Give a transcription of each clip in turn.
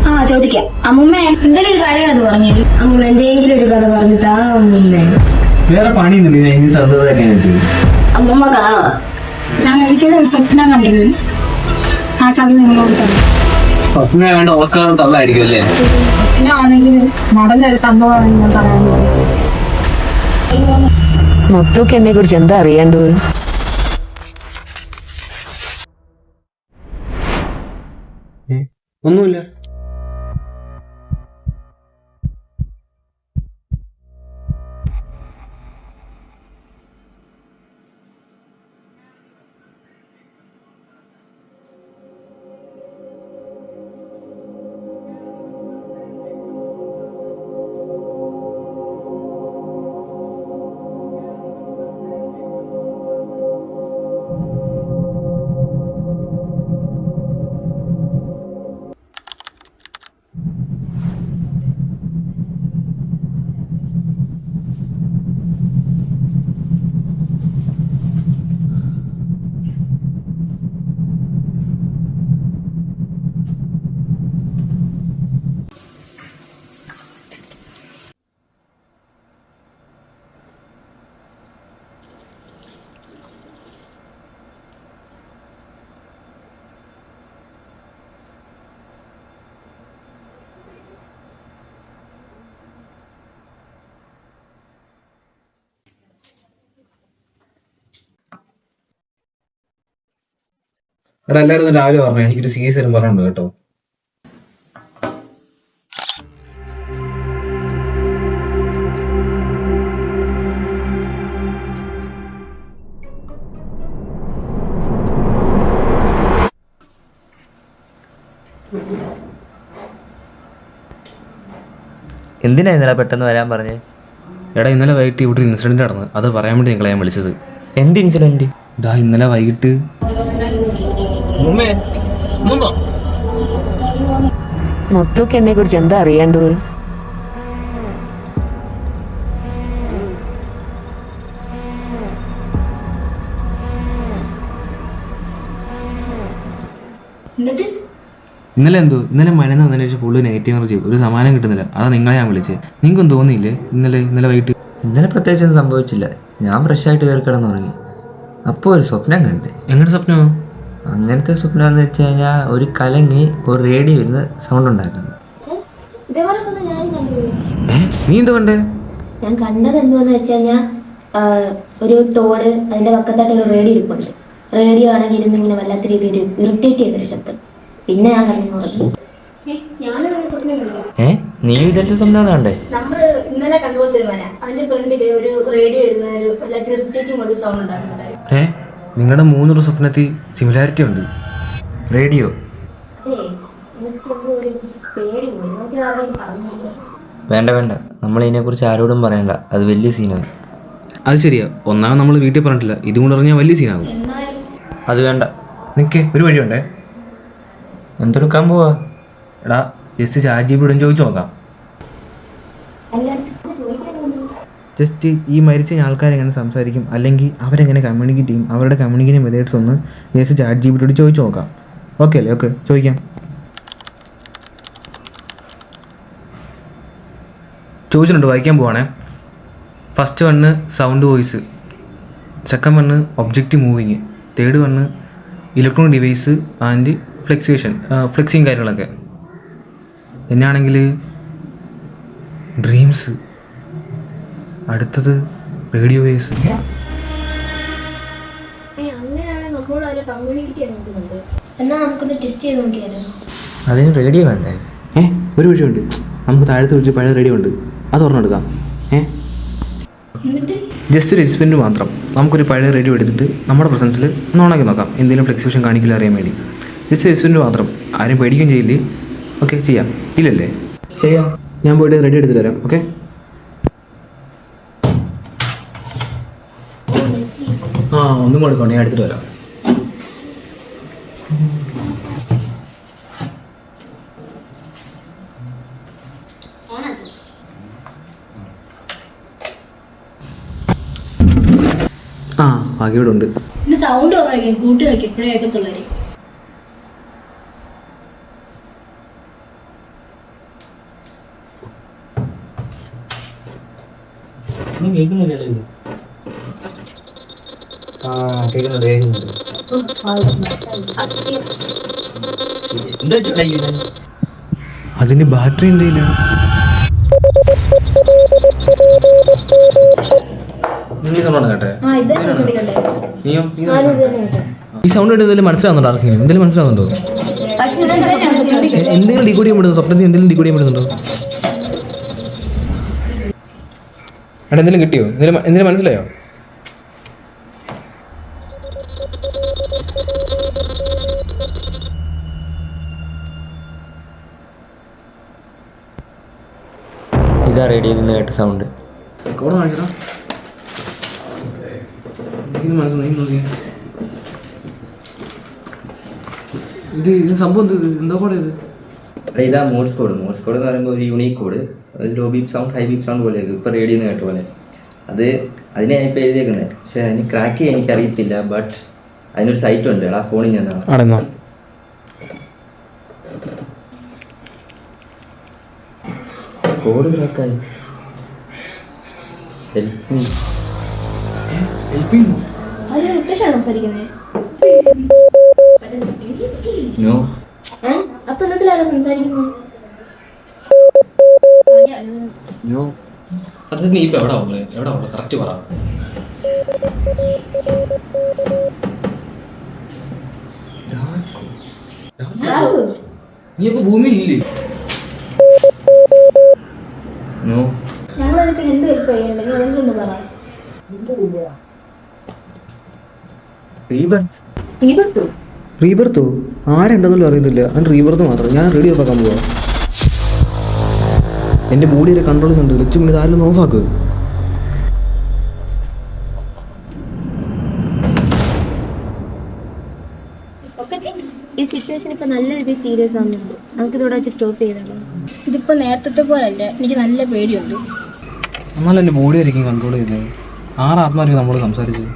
ആ ചോദിക്കാം. അമ്മൂമ്മ എന്തെങ്കിലും ഒരു പഴയ കഥ പറഞ്ഞു തരും. അമ്മൂമ്മ എന്തെങ്കിലും ഒരു കഥ പറഞ്ഞു താ അമ്മൂമ്മ. വേറെ പണിയൊന്നുമില്ല. അമ്മൂമ്മ കഥ പറ. ഞാൻ ഒരിക്കലും ഒരു സ്വപ്നം കണ്ടത് ആ കഥ നിങ്ങളോട് പറഞ്ഞു. സ്വപ്നം വേണ്ട ഓർക്കാറും തള്ളായിരിക്കും അല്ലേ? സ്വപ്നമാണെങ്കിൽ നടന്ന ഒരു സംഭവമാണെങ്കിൽ ഞാൻ പറയാൻ പോകും. മുത്തുക്ക് എന്നെ കുറിച്ച് എന്താ അറിയേണ്ടത്? ഒന്നുമില്ല. എടാ എല്ലാവരും ഒന്ന് രാവിലെ പറഞ്ഞു. എനിക്കൊരു സീരിയസ് ആയിട്ട് പറഞ്ഞുണ്ട് കേട്ടോ. എന്തിനാ ഇന്നലെ പെട്ടെന്ന് വരാൻ പറഞ്ഞേ? എടാ ഇന്നലെ വൈകിട്ട് ഇവിടെ ഒരു ഇൻസിഡന്റ് നടന്നു. അത് പറയാൻ വേണ്ടി നിങ്ങളെ ഞാൻ വിളിച്ചത്. എന്ത് ഇൻസിഡന്റ്? ഇന്നലെ വൈകിട്ട് മുത്തുക്ക് എന്നെ കുറിച്ച് എന്താ അറിയേണ്ടത്? ഇന്നലെ മഴന്ന് വന്നതിന് ശേഷം ഫുള്ള് നെഗറ്റീവ് എനർജി, ഒരു സമാനം കിട്ടുന്നില്ല. അതാ നിങ്ങളെ ഞാൻ വിളിച്ചത്. നിങ്ങൾക്കൊന്നും തോന്നിയില്ലേ ഇന്നലെ വൈകിട്ട്? ഇന്നലെ പ്രത്യേകിച്ചൊന്നും സംഭവിച്ചില്ല. ഞാൻ ഫ്രഷായിട്ട് കയറി കിടന്നു തുടങ്ങി. അപ്പോൾ ഒരു സ്വപ്നം കണ്ടേ. എങ്ങനെ സ്വപ്നമോ? അങ്ങനത്തെ സ്വപ്നം എന്ന് വെച്ച് കഴിഞ്ഞാൽ ഒരു കലങ്ങി ഒരു റേഡിയോ ഇരുന്ന് സൗണ്ട് ഉണ്ടാക്കുന്നു. നീ എന്തോ കണ്ടേ? ഞാൻ കണ്ടത് എന്താന്ന് വെച്ച് കഴിഞ്ഞാൽ ഒരു തോട്, അതിന്റെ പക്കത്തായിട്ട് ഒരു റേഡിയോ ഇരിപ്പുണ്ട്. റേഡിയോ ആണെങ്കിൽ ഇരുന്ന് ഇങ്ങനെ വല്ലാത്ത രീതിയിൽ ഇറിറ്റേറ്റ് ചെയ്തൊരു ശബ്ദം. പിന്നെ ഞാൻ കണ്ടു. നീ വിചാരിച്ച സ്വപ്നം കണ്ടേ? നമ്മള് ഇന്നലെ കണ്ടുപോലൊരു മന, അതിന്റെ ഫ്രണ്ടില് ഒരു റേഡിയോ ഇരുന്ന ഒരു വല്ലാത്ത ഇറിറ്റേറ്റിംഗ് സൗണ്ട് ഉണ്ടാക്കുന്നുണ്ടായിരുന്നു. നിങ്ങളുടെ മൂന്നൊരു സ്വപ്നത്തിൽ സിമിലാരിറ്റി ഉണ്ട്. റേഡിയോ വേണ്ട നമ്മൾ ഇതിനെക്കുറിച്ച് ആരോടും പറയണ്ട. അത് വലിയ സീനാണ്. അത് ശരിയാ. ഒന്നാമത് നമ്മൾ വീട്ടിൽ പറഞ്ഞിട്ടില്ല. ഇതും കൂടെ പറഞ്ഞാൽ വലിയ സീനാകും. അത് വേണ്ട. നിൽക്കേ, ഒരു വഴിയുണ്ടേ. എന്തെടുക്കാൻ പോവാ? എടാ ജസ്റ്റ് ചാജിബിടും ചോദിച്ചു നോക്കാം. ജസ്റ്റ് ഈ മരിച്ച ആൾക്കാരെങ്ങനെ സംസാരിക്കും, അല്ലെങ്കിൽ അവരെങ്ങനെ കമ്മ്യൂണിക്കേറ്റ് ചെയ്യും, അവരുടെ കമ്മ്യൂണിക്കേഷൻ മെത്തേഡ്സ് ഒന്ന് ജസ്റ്റ് ചാജിബിട്ടോട് ചോദിച്ചു നോക്കാം. ഓക്കെ അല്ലേ? ഓക്കെ, ചോദിക്കാം. ചോദിച്ചിട്ടുണ്ട്, വായിക്കാൻ പോവാണേ. First one sound voice, second one object moving, third one electronic device and flexing കാര്യങ്ങളൊക്കെ. എന്നാണെങ്കിൽ ഡ്രീംസ്, അടുത്തത് റേഡിയോ വേവ്സ്. അതിന് റേഡിയോ വേണ്ടേ? ഒരു വഴിയുണ്ട്. നമുക്ക് താഴത്തെ വിളിച്ച് പഴയ റേഡിയോ ഉണ്ട്, അത് ഓർമ്മെടുക്കാം. ജസ്റ്റ് ഒരു എക്സ്പെരിമെൻറ്റ് മാത്രം. നമുക്കൊരു പഴയ റേഡിയോ എടുത്തിട്ട് നമ്മുടെ പ്രസൻസിൽ ഒന്ന് ഓണാക്കി നോക്കാം. എന്തെങ്കിലും ഫ്ലെക്സിബിഷൻ കാണിക്കില്ല അറിയാൻ വേണ്ടി. ജസ്റ്റ് എക്സ്പെരിമെൻറ്റ് മാത്രം. ആരും പേടിക്കുകയും ചെയ്യില്ലേ? ഓക്കെ, ചെയ്യാം. ഇല്ലല്ലേ? ചെയ്യാം. ഞാൻ പോയിട്ട് റെഡി എടുത്തിട്ട് തരാം. ഓക്കെ. ഒന്നും കൊടുക്കണ്ട, ഞാൻ എടുത്തിട്ട് വരാം. ഭാഗ്യവിടെ ഉണ്ട്. സൗണ്ട് കൂട്ടി വയ്ക്കും, ഇപ്പോഴേ വയ്ക്കത്തുള്ളവര്. അതിന് ബാറ്ററി എന്തെയില്ല. കേട്ടെ നീയോ ഈ സൗണ്ട് കേട്ട് എന്തെങ്കിലും മനസ്സിലാവുന്നുണ്ടോ? ആർക്കെങ്കിലും എന്തെങ്കിലും മനസ്സിലാവുന്നുണ്ടോ? എന്തെങ്കിലും ഡിക്കോഡ് ചെയ്യാൻ പറ്റുന്നു? സ്വപ്നത്തിൽ എന്തെങ്കിലും ഡിക്കോഡ് ചെയ്യാൻ പറ്റുന്നുണ്ടോ? എടാ എന്തെങ്കിലും കിട്ടിയോ? എന്തെങ്കിലും മനസ്സിലായോ? ഇതാ റേഡിയോയിൽ നിന്ന് കേട്ട സൗണ്ട്. റെക്കോർഡ് കാണിച്ചടാ. ഇത് സംഭവം എന്താ കോഡ് ഇത്? ഇതാ മോഴ്സ് കോഡ്. മോഴ്സ് കോഡ് എന്ന് പറയുമ്പോൾ ഒരു unique code. Low beep sound, high beep sound പോലെ ഇപ്പോൾ റേഡിയോ നിന്ന് കേട്ട പോലെ. അതിനെ ഞാൻ ഇപ്പോൾ എഴുതിയേക്കുന്നത്. പക്ഷെ അതിന് ക്രാക്ക് ചെയ്യാൻ എനിക്കറിയത്തില്ല. ബട്ട് അതിനൊരു സൈറ്റ് ഉണ്ട്. ആ ഫോണിൽ ഞാൻ കോഡ് ക്രാക്കായി. നോ. അപ്പൊ എന്നത്തിലാണോ സംസാരിക്കുന്നത്? നോ. അത് നീ ഇപ്പൊ എവിടെ കറക്റ്റ് പറ. നീ ഇപ്പൊ ഭൂമിയിൽ ഇല്ലേ? നോ. ഞങ്ങളതൊക്കെ എന്ത് ഹെൽപ്പ് ചെയ്യണ്ടെങ്കിൽ അതെങ്കിലും പറ. റീബർത്തോ? ആരെന്താണെങ്കിലും അറിയത്തില്ല. അതിന് റീബർത്ത് മാത്രം. ഞാൻ റേഡിയോ ഓഫാക്കാൻ പോവാ. എൻ്റെ ബോഡി വരെ കൺട്രോൾ ചെയ്യുന്നുണ്ട്. ലച്ചു മിനിറ്റ് ആരെങ്കിലും ഓഫാക്ക്. ഈ സിറ്റുവേഷൻ ഇപ്പൊ നല്ല രീതിയിൽ സീരിയസ് ആവുന്നുണ്ട്. നമുക്കിതോടെ വെച്ച് സ്റ്റോപ്പ് ചെയ്താലോ? ഇതിപ്പോ നേരത്തെ പോലല്ല, എനിക്ക് നല്ല പേടിയുണ്ട്. എന്നാലും എൻ്റെ ബോഡി ആയിരിക്കും കൺട്രോൾ ചെയ്തത്. 6 ആത്മാർക്ക് നമ്മളോട് സംസാരിച്ചത്.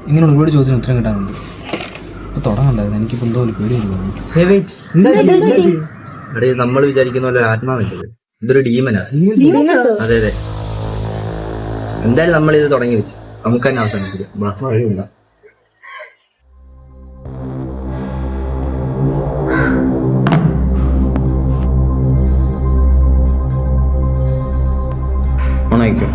ഇങ്ങനെ ഒരുപാട് ചോദ്യത്തിന് ഉത്തരം കിട്ടാനുണ്ട്. ഇപ്പോൾ തുടങ്ങണ്ടായിരുന്നു. എനിക്കിപ്പോൾ എന്തോ ഒരു പേടി വരുന്നു. നമ്മൾ വിചാരിക്കുന്ന പോലെ ആത്മാവില്ലത്. ഇതൊരു ഡീമനാ. അതെ അതെ. എന്തായാലും നമ്മളിത് തുടങ്ങി വെച്ചു. നമുക്ക് തന്നെ അവസാനിപ്പില്ല. വഴിയില്ല. ഓണായിക്കോ.